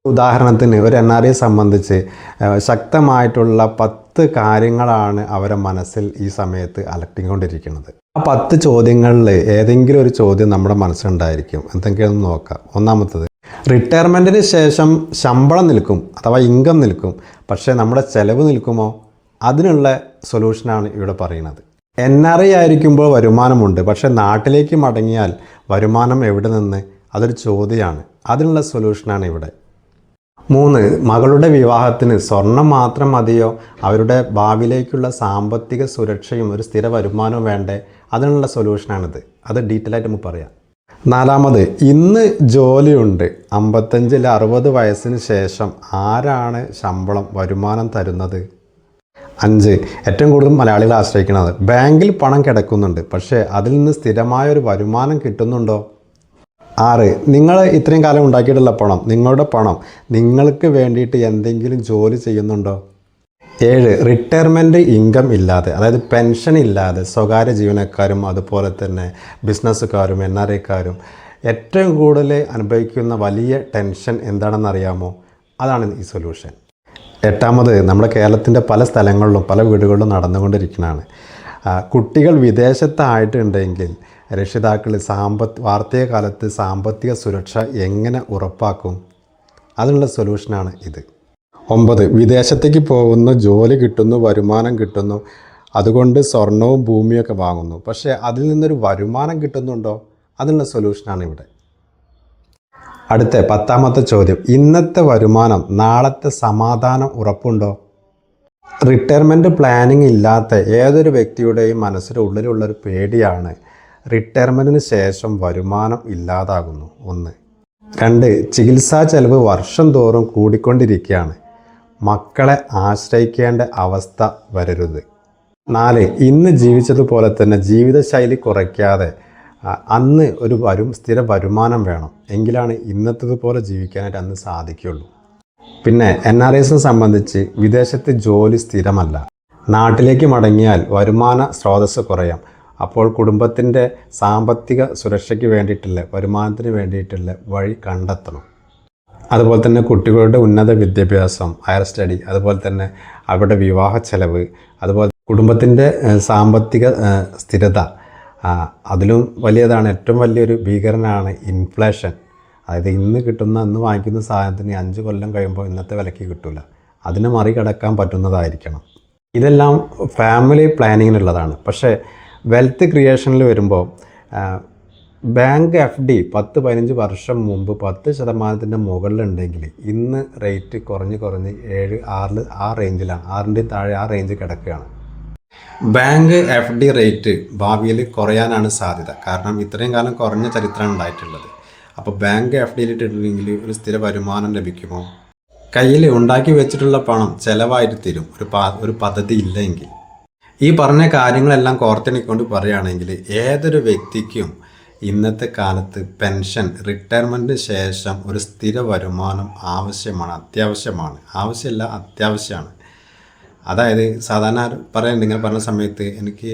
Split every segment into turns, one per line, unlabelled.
ഉദാഹരണത്തിന് ഒരു NRIയെ സംബന്ധിച്ച് ശക്തമായിട്ടുള്ള 10 കാര്യങ്ങളാണ് അവരെ മനസ്സിൽ ഈ സമയത്ത് അലട്ടിക്കൊണ്ടിരിക്കുന്നത്. ആ 10 ചോദ്യങ്ങളിൽ ഏതെങ്കിലും ഒരു ചോദ്യം നമ്മുടെ മനസ്സിലുണ്ടായിരിക്കും. എന്തൊക്കെയാണെന്ന് നോക്കാം. ഒന്നാമത്തത്, റിട്ടയർമെൻറ്റിന് ശേഷം ശമ്പളം നിൽക്കും അഥവാ ഇൻകം നിൽക്കും, പക്ഷേ നമ്മുടെ ചെലവ് നിൽക്കുമോ? അതിനുള്ള സൊല്യൂഷനാണ് ഇവിടെ പറയുന്നത്. NRI ആയിരിക്കുമ്പോൾ വരുമാനമുണ്ട്, പക്ഷേ നാട്ടിലേക്ക് മടങ്ങിയാൽ വരുമാനം എവിടെ നിന്ന്? അതൊരു ചോദ്യമാണ്. അതിനുള്ള സൊല്യൂഷനാണ് ഇവിടെ. 3, മകളുടെ വിവാഹത്തിന് സ്വർണം മാത്രം മതിയോ? അവരുടെ ഭാവിയിലേക്കുള്ള സാമ്പത്തിക സുരക്ഷയും ഒരു സ്ഥിര വരുമാനവും വേണ്ടേ? അതിനുള്ള സൊല്യൂഷനാണിത്. അത് ഡീറ്റെയിൽ ആയിട്ട് നമുക്ക് പറയാം. 4, ഇന്ന് ജോലിയുണ്ട്, 55-60 വയസ്സിന് ശേഷം ആരാണ് ശമ്പളം വരുമാനം തരുന്നത്? 5, ഏറ്റവും കൂടുതൽ മലയാളികൾ ആശ്രയിക്കുന്നത്, ബാങ്കിൽ പണം കിടക്കുന്നുണ്ട്, പക്ഷേ അതിൽ നിന്ന് സ്ഥിരമായൊരു വരുമാനം കിട്ടുന്നുണ്ടോ? 6, നിങ്ങൾ ഇത്രയും കാലം ഉണ്ടാക്കിയിട്ടുള്ള പണം, നിങ്ങളുടെ പണം നിങ്ങൾക്ക് വേണ്ടിയിട്ട് എന്തെങ്കിലും ജോലി ചെയ്യുന്നുണ്ടോ? 7, റിട്ടയർമെൻറ്റ് ഇൻകം ഇല്ലാതെ, അതായത് പെൻഷൻ ഇല്ലാതെ സ്വകാര്യ ജീവനക്കാരും അതുപോലെ തന്നെ ബിസിനസ്സുകാരും NRIക്കാരും ഏറ്റവും കൂടുതൽ അനുഭവിക്കുന്ന വലിയ ടെൻഷൻ എന്താണെന്നറിയാമോ? അതാണ് ഈ സൊല്യൂഷൻ. 8, നമ്മുടെ കേരളത്തിൻ്റെ പല സ്ഥലങ്ങളിലും പല വീടുകളിലും നടന്നുകൊണ്ടിരിക്കുന്നതാണ്. കുട്ടികൾ വിദേശത്തായിട്ടുണ്ടെങ്കിൽ രക്ഷിതാക്കൾ വാർത്തക കാലത്ത് സാമ്പത്തിക സുരക്ഷ എങ്ങനെ ഉറപ്പാക്കും? അതിനുള്ള സൊല്യൂഷനാണ് ഇത്. 9, വിദേശത്തേക്ക് പോകുന്നു, ജോലി കിട്ടുന്നു, വരുമാനം കിട്ടുന്നു, അതുകൊണ്ട് സ്വർണവും ഭൂമിയൊക്കെ വാങ്ങുന്നു, പക്ഷേ അതിൽ നിന്നൊരു വരുമാനം കിട്ടുന്നുണ്ടോ? അതിനുള്ള സൊല്യൂഷനാണ് ഇവിടെ. അടുത്ത 10ാമത്തെ ചോദ്യം, ഇന്നത്തെ വരുമാനം നാളത്തെ സമാധാനം ഉറപ്പുണ്ടോ? റിട്ടയർമെൻറ്റ് പ്ലാനിങ് ഇല്ലാത്ത ഏതൊരു വ്യക്തിയുടെയും മനസ്സിൻ്റെ ഉള്ളിലുള്ളൊരു പേടിയാണ് റിട്ടയർമെൻറ്റിന് ശേഷം വരുമാനം ഇല്ലാതാകുന്നു. 1. 2, ചികിത്സാ ചെലവ് വർഷം തോറും കൂടിക്കൊണ്ടിരിക്കുകയാണ്, മക്കളെ ആശ്രയിക്കേണ്ട അവസ്ഥ വരരുത്. 4, ഇന്ന് ജീവിച്ചതുപോലെ തന്നെ ജീവിതശൈലി കുറയ്ക്കാതെ അന്ന് ഒരു സ്ഥിര വരുമാനം വേണം, എങ്കിലാണ് ഇന്നത്തതുപോലെ ജീവിക്കാനായിട്ട് അന്ന് സാധിക്കുകയുള്ളൂ. പിന്നെ NRIസിനെ സംബന്ധിച്ച് വിദേശത്ത് ജോലി സ്ഥിരമല്ല, നാട്ടിലേക്ക് മടങ്ങിയാൽ വരുമാന സ്രോതസ്സ് കുറയാം, അപ്പോൾ കുടുംബത്തിൻ്റെ സാമ്പത്തിക സുരക്ഷയ്ക്ക് വേണ്ടിയിട്ടുള്ള വരുമാനത്തിന് വേണ്ടിയിട്ടുള്ള വഴി കണ്ടെത്തണം. അതുപോലെ തന്നെ കുട്ടികളുടെ ഉന്നത വിദ്യാഭ്യാസം, ഹയർ സ്റ്റഡി, അതുപോലെ തന്നെ അവരുടെ വിവാഹ ചെലവ്, അതുപോലെ കുടുംബത്തിൻ്റെ സാമ്പത്തിക സ്ഥിരത, അതിലും വലിയതാണ്, ഏറ്റവും വലിയൊരു ഭീകരനാണ് ഇൻഫ്ലേഷൻ. അതായത് ഇന്ന് വാങ്ങിക്കുന്ന സാധനത്തിന് 5 കൊല്ലം കഴിയുമ്പോൾ ഇന്നത്തെ വിലയ്ക്ക് കിട്ടില്ല. അതിനെ മറികടക്കാൻ പറ്റുന്നതായിരിക്കണം. ഇതെല്ലാം ഫാമിലി പ്ലാനിങ്ങിനുള്ളതാണ്. പക്ഷേ വെൽത്ത് ക്രിയേഷനിൽ വരുമ്പോൾ ബാങ്ക് FD 10-15 വർഷം മുമ്പ് 10% മുകളിലുണ്ടെങ്കിൽ ഇന്ന് റേറ്റ് കുറഞ്ഞ് 7-6 ആ റേഞ്ചിലാണ്, 6ൻ്റെ താഴെ ആ റേഞ്ച് കിടക്കുകയാണ്. ബാങ്ക് FD റേറ്റ് ഭാവിയിൽ കുറയാനാണ് സാധ്യത. കാരണം ഇത്രയും കാലം കുറഞ്ഞ ചരിത്രമാണ് ഉണ്ടായിട്ടുള്ളത്. അപ്പോൾ ബാങ്ക് FDയിലിട്ടിട്ടുണ്ടെങ്കിൽ ഒരു സ്ഥിര വരുമാനം ലഭിക്കുമോ? കയ്യിൽ ഉണ്ടാക്കി വെച്ചിട്ടുള്ള പണം ചിലവായിട്ട് തരും ഒരു പദ്ധതി ഇല്ലെങ്കിൽ. ഈ പറഞ്ഞ കാര്യങ്ങളെല്ലാം കോർത്തിണക്കൊണ്ട് പറയുകയാണെങ്കിൽ ഏതൊരു വ്യക്തിക്കും ഇന്നത്തെ കാലത്ത് പെൻഷൻ, റിട്ടയർമെൻറ്റിന് ശേഷം ഒരു സ്ഥിര വരുമാനം ആവശ്യമാണ്, അത്യാവശ്യമാണ്. ആവശ്യമില്ല, അത്യാവശ്യമാണ്. അതായത് സാധാരണ നിങ്ങൾ പറഞ്ഞ സമയത്ത് എനിക്ക്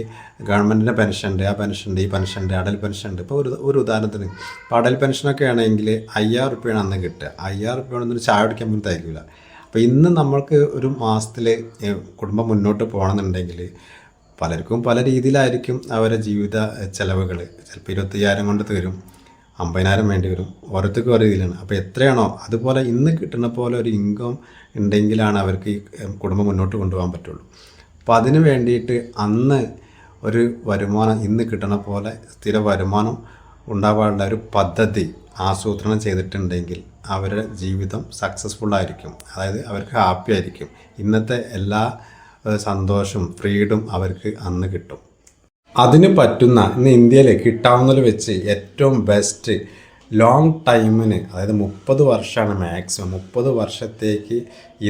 ഗവൺമെൻറ്റിൻ്റെ പെൻഷനുണ്ട്, ആ പെൻഷനുണ്ട്, ഈ പെൻഷനുണ്ട്, അടൽ പെൻഷനുണ്ട്. ഇപ്പോൾ ഒരു ഉദാഹരണത്തിന് ഇപ്പോൾ അടൽ പെൻഷനൊക്കെ ആണെങ്കിൽ 5000 റുപ്യാണ് അന്ന് കിട്ടുക. 5000 റുപ്യ ചായ കുടിക്കാൻ പോലും തയ്ക്കില്ല. അപ്പോൾ ഇന്ന് നമ്മൾക്ക് ഒരു മാസത്തിൽ കുടുംബം മുന്നോട്ട് പോകണമെന്നുണ്ടെങ്കിൽ പലർക്കും പല രീതിയിലായിരിക്കും അവരുടെ ജീവിത ചിലവുകൾ. ചിലപ്പോൾ 25,000 കൊണ്ട് തീരും, 50,000 വേണ്ടി വരും, ഓരോരുത്തർക്കും ഓരോ രീതിയിലാണ്. അപ്പോൾ എത്രയാണോ അതുപോലെ ഇന്ന് കിട്ടുന്ന പോലെ ഒരു ഇൻകം ഉണ്ടെങ്കിലാണ് അവർക്ക് ഈ കുടുംബം മുന്നോട്ട് കൊണ്ടുപോകാൻ പറ്റുള്ളൂ. അപ്പോൾ അതിന് വേണ്ടിയിട്ട് അന്ന് ഒരു വരുമാനം ഇന്ന് കിട്ടുന്ന പോലെ സ്ഥിര വരുമാനം ഉണ്ടാവാനുള്ള ഒരു പദ്ധതി ആസൂത്രണം ചെയ്തിട്ടുണ്ടെങ്കിൽ അവരുടെ ജീവിതം സക്സസ്ഫുള്ളായിരിക്കും. അതായത് അവർക്ക് ഹാപ്പി ആയിരിക്കും. ഇന്നത്തെ എല്ലാ സന്തോഷവും ഫ്രീഡും അവർക്ക് അന്ന് കിട്ടും. അതിന് പറ്റുന്ന ഇന്ന് ഇന്ത്യയിൽ കിട്ടാവുന്നതിൽ വെച്ച് ഏറ്റവും ബെസ്റ്റ് ലോങ് ടൈമിന്, അതായത് 30 വർഷമാണ് മാക്സിമം. 30 വർഷത്തേക്ക്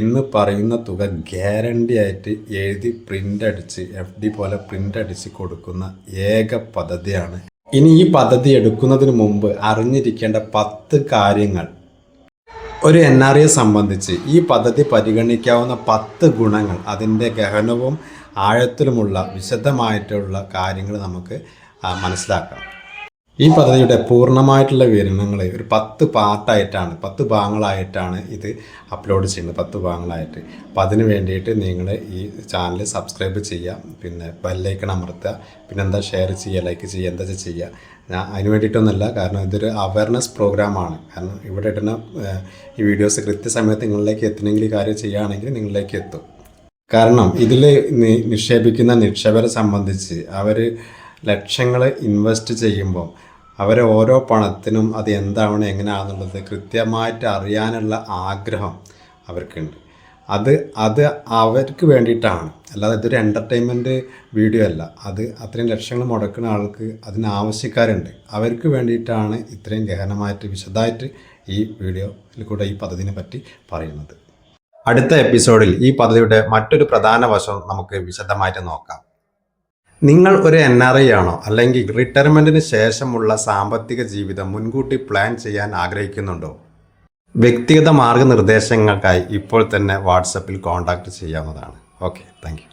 ഇന്ന് പറയുന്ന തുക ഗ്യാരണ്ടി ആയിട്ട് എഴുതി പ്രിൻ്റ് അടിച്ച് FD പോലെ പ്രിൻ്റ് അടിച്ച് കൊടുക്കുന്ന ഏക പദ്ധതിയാണ്. ഇനി ഈ പദ്ധതി എടുക്കുന്നതിന് മുമ്പ് അറിഞ്ഞിരിക്കേണ്ട 10 കാര്യങ്ങൾ. ഒരു NRIയെ സംബന്ധിച്ച് ഈ പദ്ധതി പരിഗണിക്കാവുന്ന 10 ഗുണങ്ങൾ, അതിൻ്റെ ഗഹനവും ആഴത്തിലുമുള്ള വിശദമായിട്ടുള്ള കാര്യങ്ങൾ നമുക്ക് മനസ്സിലാക്കാം. ഈ പദ്ധതിയുടെ പൂർണ്ണമായിട്ടുള്ള വിവരണങ്ങൾ ഒരു 10 പാർട്ടായിട്ടാണ് 10 ഭാഗങ്ങളായിട്ടാണ് ഇത് അപ്ലോഡ് ചെയ്യുന്നത്, 10 ഭാഗങ്ങളായിട്ട്. അപ്പോൾ അതിന് വേണ്ടിയിട്ട് നിങ്ങൾ ഈ ചാനൽ സബ്സ്ക്രൈബ് ചെയ്യുക, പിന്നെ ബെല്ലൈക്കൺ അമർത്തുക, പിന്നെ എന്താ ഷെയർ ചെയ്യുക, ലൈക്ക് ചെയ്യുക, എന്താ ചെയ്യുക. ഞാൻ അതിന് വേണ്ടിയിട്ടൊന്നുമല്ല, കാരണം ഇതൊരു അവയർനെസ് പ്രോഗ്രാമാണ്. കാരണം ഇവിടെ ഇടുന്ന ഈ വീഡിയോസ് കൃത്യസമയത്ത് നിങ്ങളിലേക്ക് എത്തണമെങ്കിൽ ഈ കാര്യം ചെയ്യുകയാണെങ്കിൽ നിങ്ങളിലേക്ക് എത്തും. കാരണം ഇതിൽ നിക്ഷേപിക്കുന്ന നിക്ഷേപരെ സംബന്ധിച്ച് അവർ ലക്ഷങ്ങൾ ഇൻവെസ്റ്റ് ചെയ്യുമ്പോൾ അവരെ ഓരോ പണത്തിനും അത് എന്താവണം എങ്ങനെയാണെന്നുള്ളത് കൃത്യമായിട്ട് അറിയാനുള്ള ആഗ്രഹം അവർക്കുണ്ട്. അത് അവർക്ക് വേണ്ടിയിട്ടാണ്, അല്ലാതെ ഇതൊരു എൻ്റർടൈൻമെൻറ്റ് വീഡിയോ അല്ല. അത് അത്രയും ലക്ഷങ്ങൾ മുടക്കുന്ന ആൾക്ക് അതിനാവശ്യക്കാരുണ്ട്, അവർക്ക് വേണ്ടിയിട്ടാണ് ഇത്രയും ഗഹനമായിട്ട് വിശദമായിട്ട് ഈ വീഡിയോയിൽ കൂടെ ഈ പദ്ധതിനെ പറ്റി പറയുന്നത്. അടുത്ത എപ്പിസോഡിൽ ഈ പദ്ധതിയുടെ മറ്റൊരു പ്രധാന വശം നമുക്ക് വിശദമായിട്ട് നോക്കാം. നിങ്ങൾ ഒരു NRI ആണോ, അല്ലെങ്കിൽ റിട്ടയർമെൻറ്റിന് ശേഷമുള്ള സാമ്പത്തിക ജീവിതം മുൻകൂട്ടി പ്ലാൻ ചെയ്യാൻ ആഗ്രഹിക്കുന്നുണ്ടോ? വ്യക്തിഗത മാർഗനിർദ്ദേശങ്ങൾക്കായി ഇപ്പോൾ തന്നെ വാട്സപ്പിൽ കോൺടാക്റ്റ് ചെയ്യാവുന്നതാണ്. Okay, thank you.